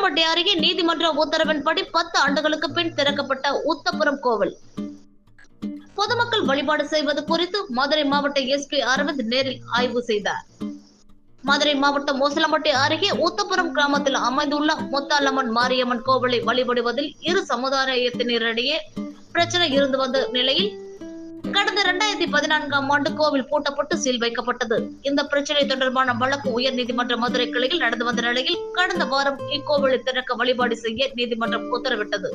உசிலம்பட்டி அருகே நீதிமன்ற உத்தரவின்படி 10 ஆண்டுகளுக்கு பின் திறக்கப்பட்ட உத்தப்புரம் கோவில். பொதுமக்கள் வழிபாடு செய்வது குறித்து மதுரை மாவட்ட எஸ்பி அரவிந்த் நேரில் ஆய்வு செய்தார். மதுரை மாவட்டம் உசிலம்பட்டி அருகே உத்தப்புரம் கிராமத்தில் அமைந்துள்ள முத்தாலம்மன் மாரியம்மன் கோவிலை வழிபடுவதில் இரு சமுதாயத்தினரிடையே பிரச்சனை இருந்து வந்த நிலையில் கடந்த 2014ஆம் ஆண்டு கோவில் பூட்டப்பட்டு சீல் வைக்கப்பட்டது. இந்த பிரச்சனை தொடர்பான வழக்கு உயர் நீதிமன்ற மதுரை கிளையில் நடந்து வந்த நிலையில் கடந்த வாரம் இக்கோவிலை திறக்க வழிபாடு செய்ய நீதிமன்றம் உத்தரவிட்டது.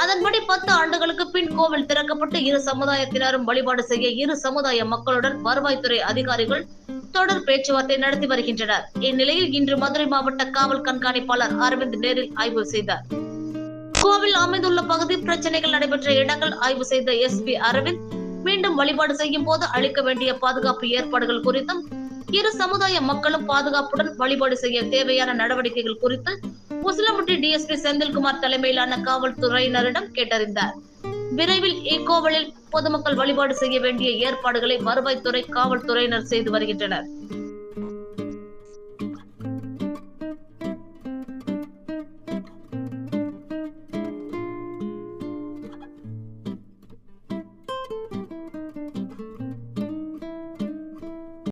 அதன்படி 10 ஆண்டுகளுக்கு பின் கோவில் திறக்கப்பட்டு இரு சமுதாயத்தினரும் வழிபாடு செய்ய இரு சமுதாய மக்களுடன் வருவாய்த்துறை அதிகாரிகள் தொடர் பேச்சுவார்த்தை நடத்தி வருகின்றனர். இந்நிலையில் இன்று மதுரை மாவட்ட காவல் கண்காணிப்பாளர் அரவிந்த் நேரில் ஆய்வு செய்தார். கோவில் அமைந்துள்ள பகுதி பிரச்சனைகள் நடைபெற்ற இடங்கள் ஆய்வு செய்த எஸ்பி அரவிந்த் மீண்டும் வழிபாடு செய்யும் போது அளிக்க வேண்டிய பாதுகாப்பு ஏற்பாடுகள் குறித்தும் இரு சமுதாய மக்களும் பாதுகாப்புடன் வழிபாடு செய்ய தேவையான நடவடிக்கைகள் குறித்து உசிலம்பட்டி டிஎஸ்பி செந்தில்குமார் தலைமையிலான காவல்துறையினரிடம் கேட்டறிந்தார். விரைவில் இக்கோவிலில் பொதுமக்கள் வழிபாடு செய்ய வேண்டிய ஏற்பாடுகளை வருவாய்த்துறை காவல்துறையினர் செய்து வருகின்றனர்.